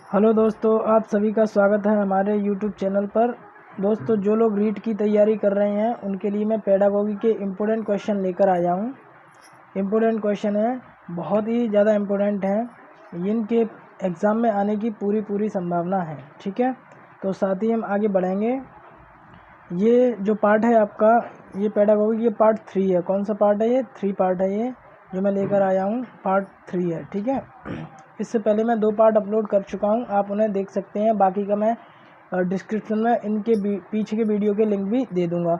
Hello दोस्तों, आप सभी का स्वागत है हमारे यूट्यूब चैनल पर। दोस्तों, जो लोग रीट की तैयारी कर रहे हैं उनके लिए मैं पेडागोगी के इम्पोर्टेंट क्वेश्चन लेकर आया हूँ। इम्पोर्टेंट क्वेश्चन है, बहुत ही ज़्यादा इम्पोर्टेंट हैं, इनके एग्ज़ाम में आने की पूरी संभावना है। ठीक है, तो साथ ही हम आगे बढ़ेंगे। ये जो पार्ट है आपका, ये पेडागोगी ये पार्ट 3 है। कौन सा पार्ट है? ये 3 पार्ट है। ये जो मैं लेकर आया हूँ पार्ट 3 है। ठीक है, इससे पहले मैं 2 पार्ट अपलोड कर चुका हूँ, आप उन्हें देख सकते हैं। बाकी का मैं डिस्क्रिप्शन में इनके पीछे के वीडियो के लिंक भी दे दूँगा।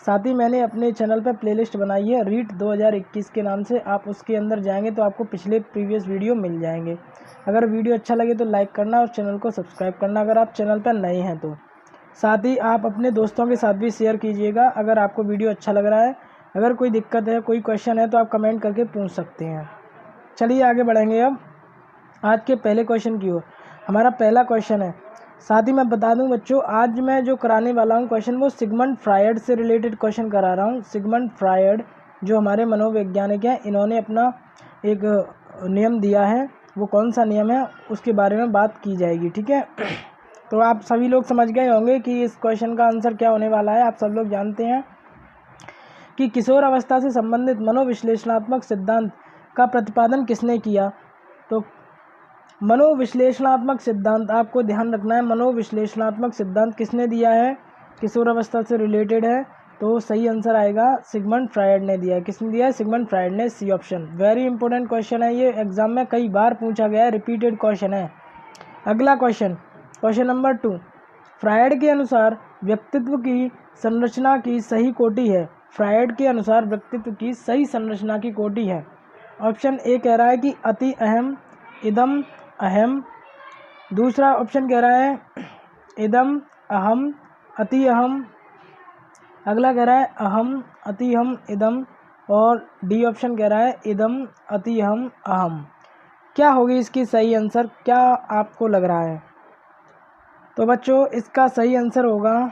साथ ही मैंने अपने चैनल पर प्लेलिस्ट बनाई है रीट 2021 के नाम से, आप उसके अंदर जाएंगे तो आपको पिछले प्रीवियस वीडियो मिल जाएंगे। अगर वीडियो अच्छा लगे तो लाइक करना और चैनल को सब्सक्राइब करना अगर आप चैनल पर नए हैं तो। साथ ही आप अपने दोस्तों के साथ भी शेयर कीजिएगा अगर आपको वीडियो अच्छा लग रहा है। अगर कोई दिक्कत है, कोई क्वेश्चन है तो आप कमेंट करके पूछ सकते हैं। चलिए आगे बढ़ेंगे अब आज के पहले क्वेश्चन की ओर। हमारा पहला क्वेश्चन है, साथ ही मैं बता दूं बच्चों, आज मैं जो कराने वाला हूं क्वेश्चन वो सिगमंड फ्रायड से रिलेटेड क्वेश्चन करा रहा हूं। सिगमंड फ्रायड जो हमारे मनोवैज्ञानिक हैं, इन्होंने अपना एक नियम दिया है। वो कौन सा नियम है उसके बारे में बात की जाएगी। ठीक है, तो आप सभी लोग समझ गए होंगे कि इस क्वेश्चन का आंसर क्या होने वाला है। आप सब लोग जानते हैं कि किशोर अवस्था से संबंधित मनोविश्लेषणात्मक सिद्धांत का प्रतिपादन किसने किया। तो मनोविश्लेषणात्मक सिद्धांत, आपको ध्यान रखना है, मनोविश्लेषणात्मक सिद्धांत किसने दिया है? किशोर अवस्था से रिलेटेड है, तो सही आंसर आएगा सिगमंड फ्रायड ने दिया है। किसने दिया है? सिगमंड फ्रायड ने। C option. Very important question है, ये एग्जाम में कई बार पूछा गया है, रिपीटेड क्वेश्चन है। अगला क्वेश्चन, क्वेश्चन नंबर 2। फ्रायड के अनुसार व्यक्तित्व की संरचना की सही कोटि है। फ्रायड के अनुसार व्यक्तित्व की सही संरचना की कोटि है। ऑप्शन ए कह रहा है कि अति अहम, इदम अहम। दूसरा ऑप्शन कह रहा है इदम अहम, अति अहम। अगला कह रहा है अहम, अति अहम, इदम। और डी ऑप्शन कह रहा है इदम, अति अहम, अहम। क्या होगी इसकी सही आंसर? क्या आपको लग रहा है? तो बच्चों, इसका सही आंसर होगा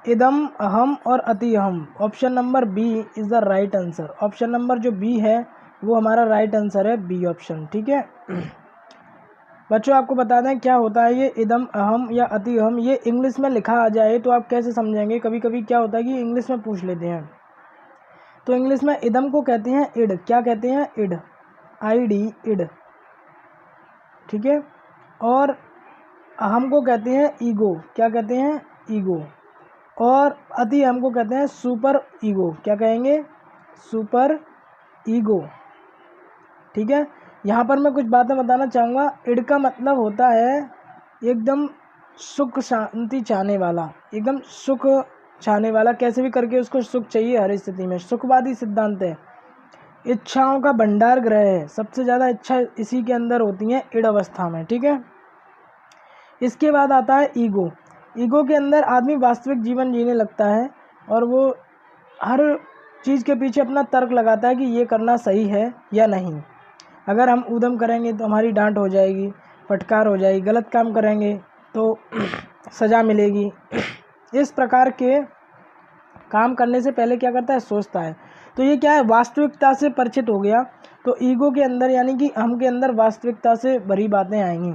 इदम, अहम और अति अहम। Option number B is the right answer. Option number जो बी है वो हमारा राइट आंसर है, बी ऑप्शन। ठीक है बच्चों, आपको बता दें क्या होता है ये इदम अहम या अति अहम। ये इंग्लिश में लिखा आ जाए तो आप कैसे समझेंगे? कभी कभी क्या होता है कि इंग्लिश में पूछ लेते हैं, तो इंग्लिश में इदम को कहते हैं इड। क्या कहते हैं? Id, ID, id. ठीक है, और अहम को कहते हैं ईगो। क्या कहते हैं? ईगो। और अति अहम को कहते हैं सुपर ईगो। क्या कहेंगे? Super ego. ठीक है, यहाँ पर मैं कुछ बातें बताना चाहूँगा। इड का मतलब होता है एकदम सुख शांति चाहने वाला, एकदम सुख चाहने वाला, कैसे भी करके उसको सुख चाहिए हर स्थिति में। सुखवादी सिद्धांत है, इच्छाओं का भंडार ग्रह है, सबसे ज़्यादा इच्छा इसी के अंदर होती हैं, इड अवस्था में। ठीक है, इसके बाद आता है ईगो। ईगो के अंदर आदमी वास्तविक जीवन जीने लगता है और वो हर चीज़ के पीछे अपना तर्क लगाता है कि ये करना सही है या नहीं। अगर हम ऊधम करेंगे तो हमारी डांट हो जाएगी, फटकार हो जाएगी, गलत काम करेंगे तो सज़ा मिलेगी। इस प्रकार के काम करने से पहले क्या करता है? सोचता है। तो ये क्या है? वास्तविकता से परिचित हो गया। तो ईगो के अंदर यानी कि हम के अंदर वास्तविकता से भरी बातें आएंगी।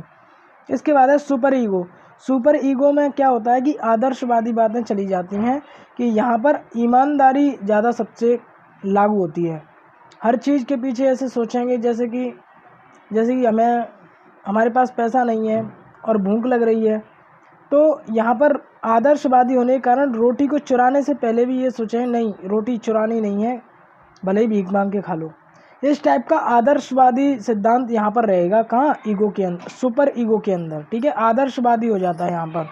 इसके बाद है सुपर ईगो। सुपर ईगो में क्या होता है कि आदर्शवादी बातें चली जाती हैं, कि यहाँ पर ईमानदारी ज़्यादा सबसे लागू होती है। हर चीज़ के पीछे ऐसे सोचेंगे जैसे कि हमारे पास पैसा नहीं है और भूख लग रही है, तो यहाँ पर आदर्शवादी होने के कारण रोटी को चुराने से पहले भी ये सोचें नहीं, रोटी चुरानी नहीं है, भले ही भीख मांग के खा लो। इस टाइप का आदर्शवादी सिद्धांत यहाँ पर रहेगा। कहाँ? ईगो के अंदर, सुपर ईगो के अंदर। ठीक है, आदर्शवादी हो जाता है यहाँ पर।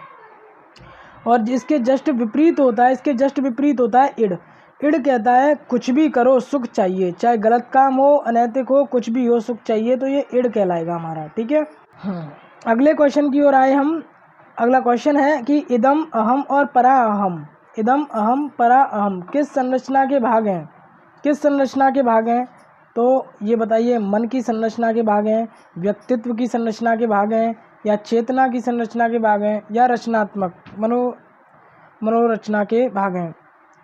और जिसके जस्ट विपरीत होता है, इसके जस्ट विपरीत होता है इड। इड कहता है कुछ भी करो सुख चाहिए, चाहे गलत काम हो, अनैतिक हो, कुछ भी हो, सुख चाहिए। तो ये इड कहलाएगा हमारा। ठीक है, अगले क्वेश्चन की ओर आए हम। अगला क्वेश्चन है कि इदम अहम और परा अहम, इदम अहम परा अहम किस संरचना के भाग हैं? किस संरचना के भाग हैं? तो ये बताइए, मन की संरचना के भाग हैं, व्यक्तित्व की संरचना के भाग हैं, या चेतना की संरचना के भाग हैं, या रचनात्मक मनोरचना के भाग हैं?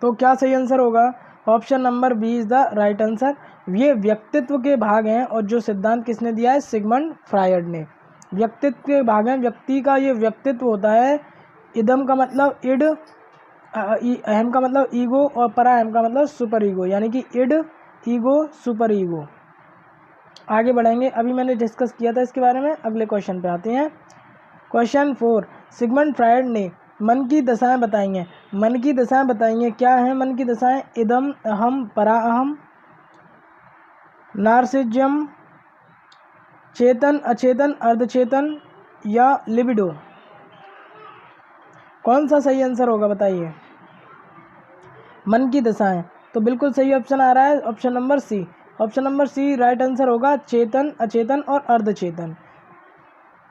तो क्या सही आंसर होगा? Option number B is the right answer. ये व्यक्तित्व के भाग हैं और जो सिद्धांत किसने दिया है? सिगमंड फ्रायड ने। व्यक्तित्व के भाग हैं। व्यक्ति का ये व्यक्तित्व होता है। इदम का मतलब इड, अहम का मतलब ईगो और पराअहम का मतलब सुपर ईगो, यानी कि इड, ईगो, सुपर ईगो। आगे बढ़ेंगे, अभी मैंने डिस्कस किया था इसके बारे में। अगले क्वेश्चन पे आते हैं। क्वेश्चन 4, सिगमंड फ्रायड ने मन की दशाएं बताई हैं। मन की दशाएं बताई हैं, क्या हैं मन की दशाएं? इदम, अहम, पराअहम, नार्सिज्म, चेतन, अचेतन, अर्धचेतन या लिबिडो। कौन सा सही आंसर होगा बताइए? मन की दशाएं, तो बिल्कुल सही ऑप्शन आ रहा है option number C. Option number C right answer होगा। चेतन, अचेतन और अर्धचेतन।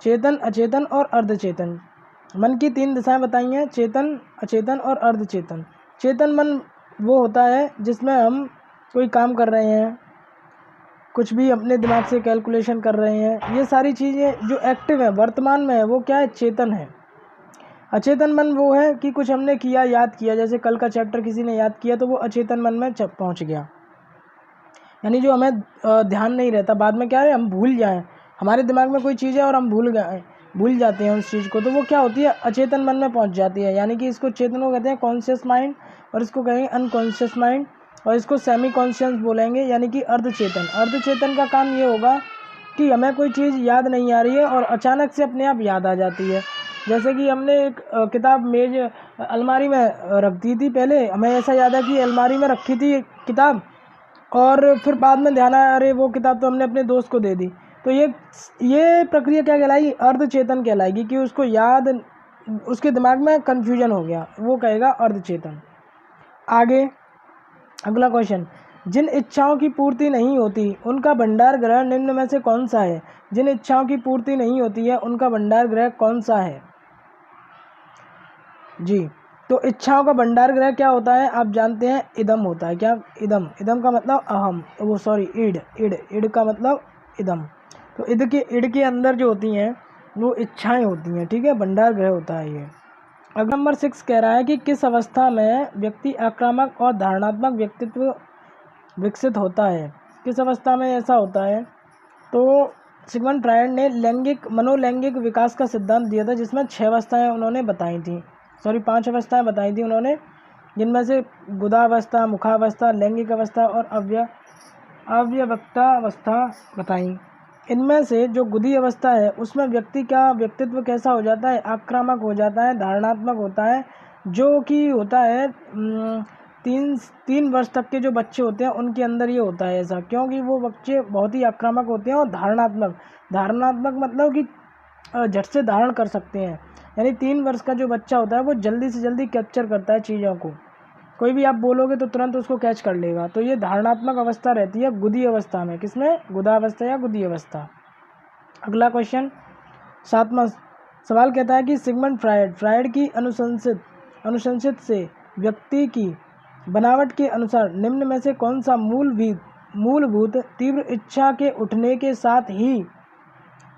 चेतन, अचेतन और अर्धचेतन। मन की 3 दशाएं बताई हैं, चेतन, अचेतन और अर्धचेतन। चेतन मन वो होता है जिसमें हम कोई काम कर रहे हैं, कुछ भी अपने दिमाग से कैलकुलेशन कर रहे हैं, ये सारी चीज़ें जो एक्टिव है वर्तमान में है, वो क्या है? चेतन है। अचेतन मन वो है कि कुछ हमने किया, याद किया, जैसे कल का चैप्टर किसी ने याद किया तो वो अचेतन मन में पहुंच गया, यानी जो हमें ध्यान नहीं रहता, बाद में क्या है हम भूल जाएं, हमारे दिमाग में कोई चीज़ है और हम भूल जाते हैं उस चीज़ को, तो वो क्या होती है? अचेतन मन में पहुंच जाती है। यानी कि इसको चेतन को कहते हैं कॉन्शियस माइंड, और इसको कहेंगे अनकॉन्शियस माइंड, और इसको सेमी कॉन्शियस बोलेंगे, यानी कि अर्धचेतन। अर्धचेतन का काम ये होगा कि हमें कोई चीज़ याद नहीं आ रही है और अचानक से अपने आप याद आ जाती है। जैसे कि हमने एक किताब मेज अलमारी में रख दी थी, पहले हमें ऐसा याद है कि अलमारी में रखी थी किताब, और फिर बाद में ध्यान आया अरे वो किताब तो हमने अपने दोस्त को दे दी। तो ये प्रक्रिया क्या कहलाएगी? अर्धचेतन कहलाएगी, कि उसको याद, उसके दिमाग में कन्फ्यूजन हो गया, वो कहेगा अर्धचेतन। आगे अगला क्वेश्चन, जिन इच्छाओं की पूर्ति नहीं होती उनका भंडार ग्रह निम्न में से कौन सा है? जिन इच्छाओं की पूर्ति नहीं होती है उनका भंडार ग्रह कौन सा है? जी, तो इच्छाओं का भंडार ग्रह क्या होता है? आप जानते हैं इदम होता है। क्या? इदम। इदम का मतलब अहम, वो सॉरी इड, इड का मतलब इदम। तो इड के अंदर जो होती हैं वो इच्छाएं होती हैं, ठीक है, भंडार ग्रह होता है ये। अगला नंबर 6 कह रहा है कि किस अवस्था में व्यक्ति आक्रामक और धारणात्मक व्यक्तित्व विकसित होता है? किस अवस्था में ऐसा होता है? तो सिगमंड फ्रायड ने मनोलैंगिक विकास का सिद्धांत दिया था, जिसमें 6 अवस्थाएं उन्होंने बताई थी, सॉरी 5 अवस्थाएं बताई थी उन्होंने, जिनमें से गुदावस्था, मुखावस्था, लैंगिक अवस्था और अव्यवक्ता अवस्था बताई। इनमें से जो गुदी अवस्था है उसमें व्यक्ति का व्यक्तित्व कैसा हो जाता है? आक्रामक हो जाता है, धारणात्मक होता है, जो कि होता है 3 वर्ष तक के जो बच्चे होते हैं उनके अंदर ये होता है ऐसा, क्योंकि वो बच्चे बहुत ही आक्रामक होते हैं और धारणात्मक मतलब कि झट से धारण कर सकते हैं। यानी 3 वर्ष का जो बच्चा होता है वो जल्दी से जल्दी कैप्चर करता है चीज़ों को, कोई भी आप बोलोगे तो तुरंत उसको कैच कर लेगा। तो ये धारणात्मक अवस्था रहती है गुदी अवस्था में। किसमें? गुदावस्था या गुदी अवस्था। अगला क्वेश्चन 7वां सवाल कहता है कि सिगमंड फ्रायड की अनुशंसित से व्यक्ति की बनावट के अनुसार निम्न में से कौन सा मूलभूत तीव्र इच्छा के उठने के साथ ही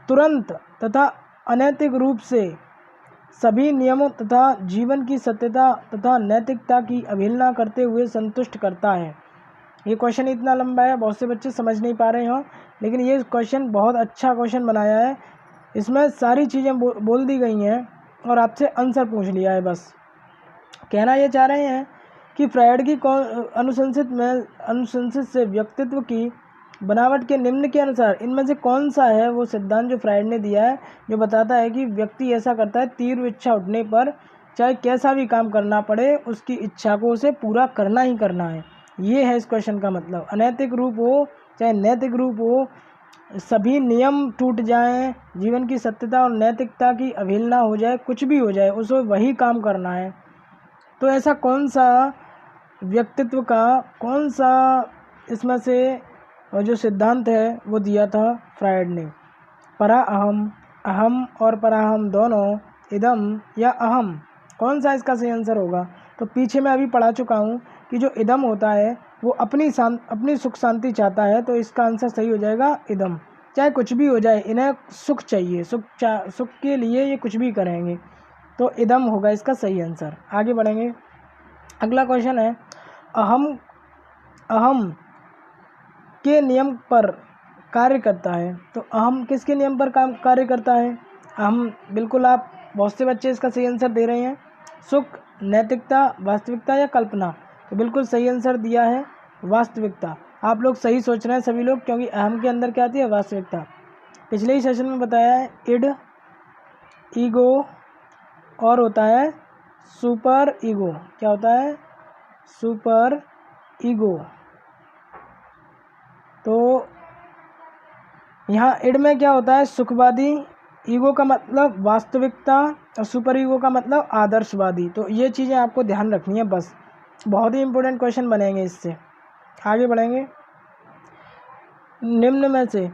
तुरंत तथा अनैतिक रूप से सभी नियमों तथा जीवन की सत्यता तथा नैतिकता की अवहेलना करते हुए संतुष्ट करता है? ये क्वेश्चन इतना लंबा है, बहुत से बच्चे समझ नहीं पा रहे हों, लेकिन ये क्वेश्चन बहुत अच्छा क्वेश्चन बनाया है। इसमें सारी चीज़ें बोल दी गई हैं और आपसे आंसर पूछ लिया है। बस कहना ये चाह रहे हैं कि फ्रायड की अनुशंसित से व्यक्तित्व की बनावट के निम्न के अनुसार इनमें से कौन सा है वो सिद्धांत जो फ्रायड ने दिया है, जो बताता है कि व्यक्ति ऐसा करता है तीव्र इच्छा उठने पर चाहे कैसा भी काम करना पड़े उसकी इच्छा को उसे पूरा करना ही करना है। ये है इस क्वेश्चन का मतलब। अनैतिक रूप हो चाहे नैतिक रूप हो, सभी नियम टूट जाएं, जीवन की सत्यता और नैतिकता की अवहेलना हो जाए, कुछ भी हो जाए, उसे वही काम करना है। तो ऐसा कौन सा व्यक्तित्व का कौन सा इसमें से जो सिद्धांत है वो दिया था फ्रायड ने? पराअहम, अहम और पराअहम दोनों, इदम या अहम, कौन सा इसका सही आंसर होगा? तो पीछे मैं अभी पढ़ा चुका हूँ कि जो इदम होता है वो अपनी सुख शांति चाहता है, तो इसका आंसर सही हो जाएगा इदम। चाहे कुछ भी हो जाए, इन्हें सुख चाहिए, सुख के लिए ये कुछ भी करेंगे, तो इदम होगा इसका सही आंसर। आगे बढ़ेंगे। अगला क्वेश्चन है, अहम के नियम पर कार्य करता है। तो अहम किसके नियम पर काम कार्य करता है? अहम, बिल्कुल आप बहुत से बच्चे इसका सही आंसर दे रहे हैं। सुख, नैतिकता, वास्तविकता या कल्पना? तो बिल्कुल सही आंसर दिया है वास्तविकता। आप लोग सही सोच रहे हैं सभी लोग, क्योंकि अहम के अंदर क्या आती है? वास्तविकता। पिछले ही सेशन में बताया है इड, ईगो और होता है सुपर ईगो। क्या होता है? Super ego. तो यहाँ इड में क्या होता है? सुखवादी, ईगो का मतलब वास्तविकता और सुपर ईगो का मतलब आदर्शवादी। तो ये चीज़ें आपको ध्यान रखनी है बस, बहुत ही इंपॉर्टेंट क्वेश्चन बनेंगे इससे। आगे बढ़ेंगे। निम्न में से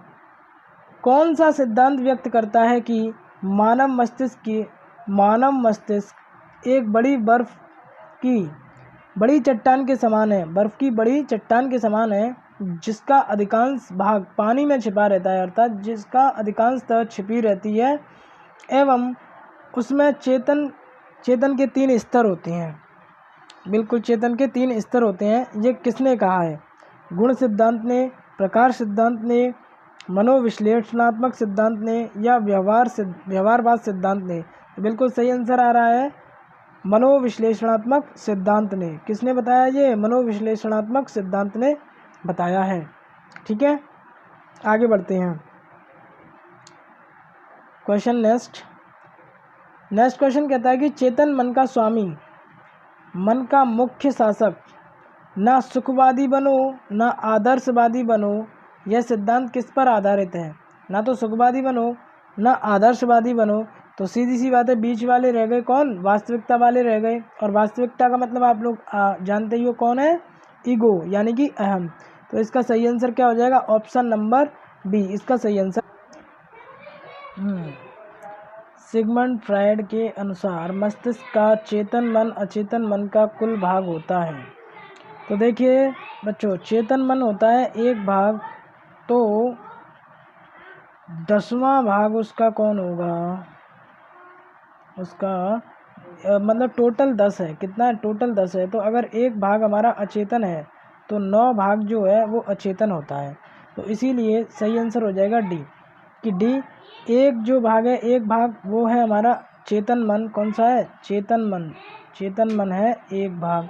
कौन सा सिद्धांत व्यक्त करता है कि मानव मस्तिष्क एक बड़ी बर्फ की बड़ी चट्टान के समान है, बर्फ की बड़ी चट्टान के समान है, जिसका अधिकांश भाग पानी में छिपा रहता है, अर्थात जिसका अधिकांशतः छिपी रहती है, एवं उसमें चेतन के 3 स्तर होते हैं। बिल्कुल, चेतन के 3 स्तर होते हैं। ये किसने कहा है? गुण सिद्धांत ने, प्रकाश सिद्धांत ने, मनोविश्लेषणात्मक सिद्धांत ने या व्यवहारवाद सिद्धांत ने? तो बिल्कुल सही आंसर आ रहा है मनोविश्लेषणात्मक सिद्धांत ने। किसने बताया? ये मनोविश्लेषणात्मक सिद्धांत ने बताया है। ठीक है, आगे बढ़ते हैं। क्वेश्चन नेक्स्ट क्वेश्चन कहता है कि चेतन मन का स्वामी, मन का मुख्य शासक, ना सुखवादी बनो ना आदर्शवादी बनो, यह सिद्धांत किस पर आधारित है? ना तो सुखवादी बनो ना आदर्शवादी बनो। तो सीधी सी बात है, बीच वाले रह गए कौन? वास्तविकता वाले रह गए। और वास्तविकता का मतलब आप लोग जानते ही हो कौन है? ईगो, यानी कि अहम। तो इसका सही आंसर क्या हो जाएगा? ऑप्शन नंबर बी इसका सही आंसर। सिगमंड फ्रायड के अनुसार मस्तिष्क का चेतन मन अचेतन मन का कुल भाग होता है। तो देखिए बच्चों, चेतन मन होता है एक भाग, तो 10वां भाग उसका कौन होगा? उसका मतलब टोटल 10 है। कितना है? टोटल 10 है। तो अगर एक भाग हमारा अचेतन है तो 9 भाग जो है वो अचेतन होता है। तो इसीलिए सही आंसर हो जाएगा डी, कि डी एक जो भाग है, एक भाग वो है हमारा चेतन मन। कौन सा है? चेतन मन। चेतन मन है एक भाग,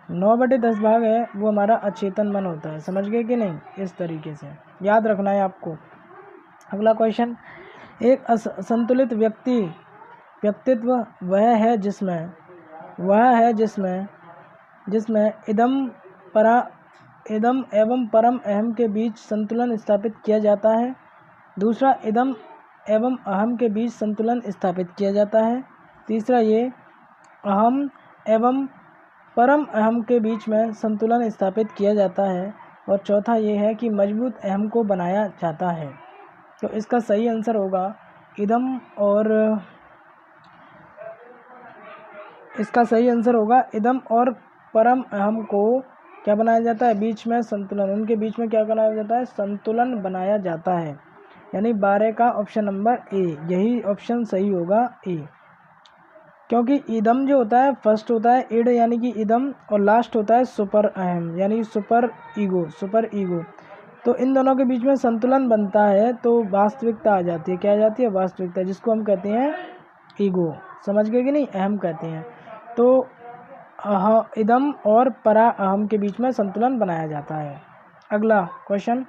9/10 भाग है वो हमारा अचेतन मन होता है। समझ गए कि नहीं? इस तरीके से याद रखना है आपको। अगला क्वेश्चन, एक संतुलित व्यक्तित्व वह है जिसमें इदम एवं परम अहम के बीच संतुलन स्थापित किया जाता है। दूसरा, इदम एवं अहम के बीच संतुलन स्थापित किया जाता है। तीसरा, ये अहम एवं परम अहम के बीच में संतुलन स्थापित किया जाता है। और चौथा ये है कि मजबूत अहम को बनाया जाता है। तो इसका सही आंसर होगा इदम, और इसका सही आंसर होगा इदम और परम अहम को क्या बनाया जाता है? बीच में संतुलन, उनके बीच में क्या बनाया जाता है? संतुलन बनाया जाता है। यानी 12 का ऑप्शन नंबर ए, यही ऑप्शन सही होगा ए। क्योंकि इदम जो होता है फर्स्ट होता है इड यानी कि इदम, और लास्ट होता है सुपर अहम यानी सुपर ईगो। तो इन दोनों के बीच में संतुलन बनता है तो वास्तविकता आ जाती है। क्या आ जाती है? वास्तविकता, जिसको हम कहते हैं ईगो। समझ गए कि नहीं? अहम कहते हैं। तो इदम और परा अहम के बीच में संतुलन बनाया जाता है। अगला क्वेश्चन,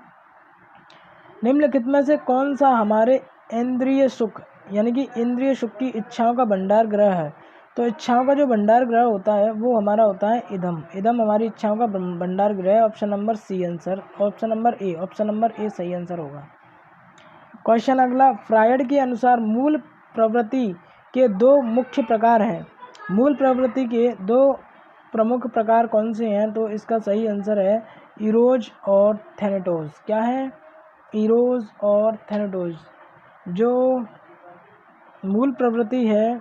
निम्नलिखित में से कौन सा हमारे इंद्रिय सुख यानी कि इंद्रिय सुख की इच्छाओं का भंडार गृह है? तो इच्छाओं का जो भंडार गृह होता है वो हमारा होता है इदम हमारी इच्छाओं का भंडार गृह है। Option number C answer, option number A सही आंसर होगा। क्वेश्चन अगला, फ्रायड के अनुसार मूल प्रवृत्ति के 2 मुख्य प्रकार हैं। मूल प्रवृत्ति के 2 प्रमुख प्रकार कौन से हैं? तो इसका सही आंसर है इरोज और थैनेटोज। क्या है? इरोज और थैनेटोज। जो मूल प्रवृत्ति है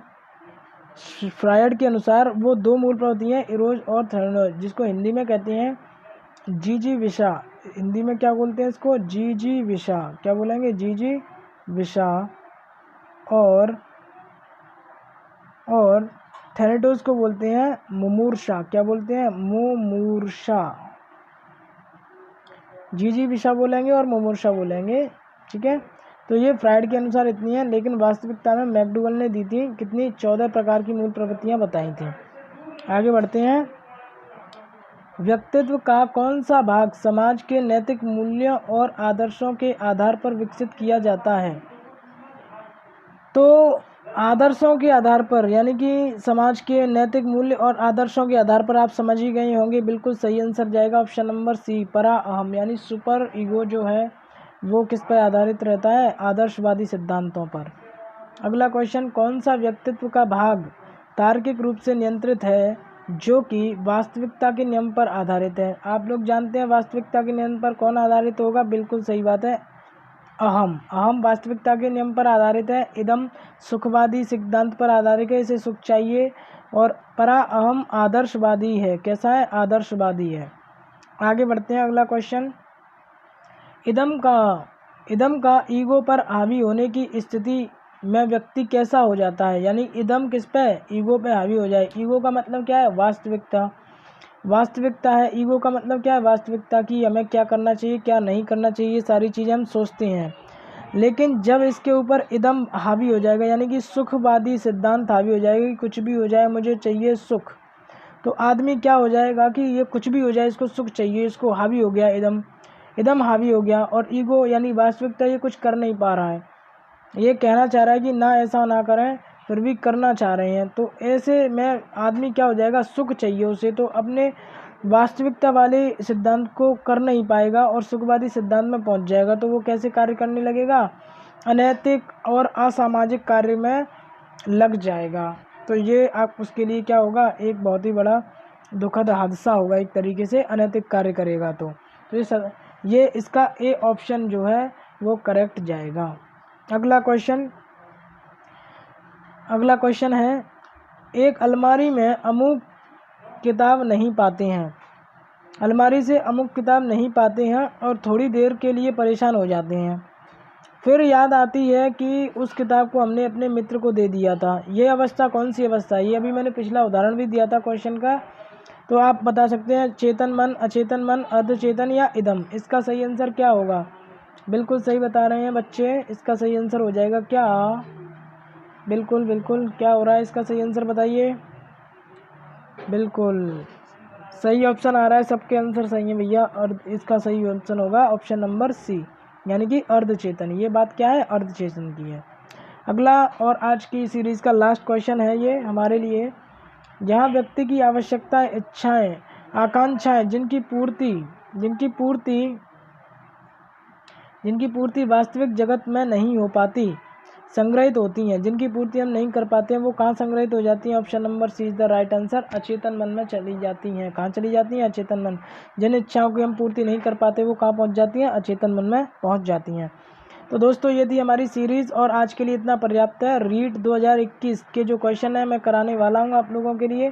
फ्रायड के अनुसार वो 2 मूल प्रवृत्ति हैं, इरोज और थैनेटोज, जिसको हिंदी में कहते हैं जीजी विषा। हिंदी में क्या बोलते हैं इसको? जीजी विषा। क्या बोलेंगे? जीजी विषा। और थैनेटोज को बोलते हैं मुमूर्षा। क्या बोलते हैं? मुमूर्षा। जिजीविषा बोलेंगे और मुमूर्षा बोलेंगे, ठीक है। तो ये फ्राइड के अनुसार इतनी है, लेकिन वास्तविकता में मैकडूगल ने दी थी कितनी, 14 प्रकार की मूल प्रवृत्तियाँ बताई थी। आगे बढ़ते हैं। व्यक्तित्व का कौन सा भाग समाज के नैतिक मूल्यों और आदर्शों के आधार पर विकसित किया जाता है? तो आदर्शों के आधार पर, यानी कि समाज के नैतिक मूल्य और आदर्शों के आधार पर, आप समझ ही गए होंगे। बिल्कुल सही आंसर जाएगा ऑप्शन नंबर सी, परा अहम, यानी सुपर ईगो जो है वो किस पर आधारित रहता है? आदर्शवादी सिद्धांतों पर। अगला क्वेश्चन, कौन सा व्यक्तित्व का भाग तार्किक रूप से नियंत्रित है जो कि वास्तविकता के नियम पर आधारित है? आप लोग जानते हैं वास्तविकता के नियम पर कौन आधारित होगा? बिल्कुल सही बात है, अहम। अहम वास्तविकता के नियम पर आधारित है। इदम सुखवादी सिद्धांत पर आधारित है, इसे सुख चाहिए। और परा अहम आदर्शवादी है। कैसा है? आदर्शवादी है। आगे बढ़ते हैं। अगला क्वेश्चन, इदम का ईगो पर हावी होने की स्थिति में व्यक्ति कैसा हो जाता है? यानी इदम किस पे? ईगो पे हावी हो जाए। ईगो का मतलब क्या है? वास्तविकता। वास्तविकता है। ईगो का मतलब क्या है? वास्तविकता की हमें क्या करना चाहिए, क्या नहीं करना चाहिए, सारी चीज़ें हम सोचते हैं। लेकिन जब इसके ऊपर इदम हावी हो जाएगा, यानी कि सुखवादी सिद्धांत हावी हो जाएगा कि कुछ भी हो जाए मुझे चाहिए सुख, तो आदमी क्या हो जाएगा कि ये कुछ भी हो जाए इसको सुख चाहिए, इसको हावी हो गया इदम हावी हो गया। और ईगो यानी वास्तविकता ये कुछ कर नहीं पा रहा है, ये कहना चाह रहा है कि ना ऐसा ना करें, फिर भी करना चाह रहे हैं। तो ऐसे में आदमी क्या हो जाएगा? सुख चाहिए उसे, तो अपने वास्तविकता वाले सिद्धांत को कर नहीं पाएगा और सुखवादी सिद्धांत में पहुंच जाएगा। तो वो कैसे कार्य करने लगेगा? अनैतिक और असामाजिक कार्य में लग जाएगा। तो ये आप उसके लिए क्या होगा? एक बहुत ही बड़ा दुखद हादसा होगा, एक तरीके से अनैतिक कार्य करेगा। तो ये इसका ए ऑप्शन जो है वो करेक्ट जाएगा। अगला क्वेश्चन है, एक अलमारी में अमुक किताब नहीं पाते हैं, अलमारी से अमुक किताब नहीं पाते हैं और थोड़ी देर के लिए परेशान हो जाते हैं। फिर याद आती है कि उस किताब को हमने अपने मित्र को दे दिया था। ये अवस्था कौन सी अवस्था है? ये अभी मैंने पिछला उदाहरण भी दिया था क्वेश्चन का, तो आप बता सकते हैं चेतन मन, अचेतन मन, अर्धचेतन या इदम। इसका सही आंसर क्या होगा? बिल्कुल सही बता रहे हैं बच्चे, इसका सही आंसर हो जाएगा क्या? बिल्कुल क्या हो रहा है? इसका सही आंसर बताइए। बिल्कुल सही ऑप्शन आ रहा है, सबके आंसर सही है भैया। और इसका सही ऑप्शन होगा ऑप्शन नंबर सी, यानी कि अर्धचेतन। ये बात क्या है? अर्धचेतन की है। अगला और आज की सीरीज़ का लास्ट क्वेश्चन है ये हमारे लिए, जहाँ व्यक्ति की आवश्यकताएं, इच्छाएं, आकांक्षाएं जिनकी पूर्ति वास्तविक जगत में नहीं हो पाती, संग्रहित होती हैं। जिनकी पूर्ति हम नहीं कर पाते हैं वो कहाँ संग्रहित हो जाती हैं? Option number C is the right answer, अचेतन मन में चली जाती हैं। कहाँ चली जाती हैं? अचेतन मन। जिन इच्छाओं की हम पूर्ति नहीं कर पाते वो कहाँ पहुँच जाती हैं? अचेतन मन में पहुँच जाती हैं। तो दोस्तों ये थी हमारी सीरीज़ और आज के लिए इतना पर्याप्त है। रीट 2021 के जो क्वेश्चन है मैं कराने वाला हूँ आप लोगों के लिए।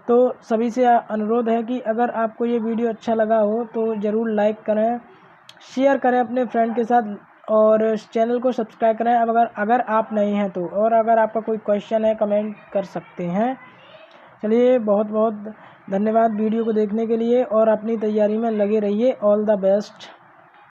तो सभी से अनुरोध है कि अगर आपको ये वीडियो अच्छा लगा हो तो ज़रूर लाइक करें, शेयर करें अपने फ्रेंड के साथ और चैनल को सब्सक्राइब करें अगर आप नए हैं तो। और अगर आपका कोई क्वेश्चन है कमेंट कर सकते हैं। चलिए बहुत बहुत धन्यवाद वीडियो को देखने के लिए और अपनी तैयारी में लगे रहिए। All the best.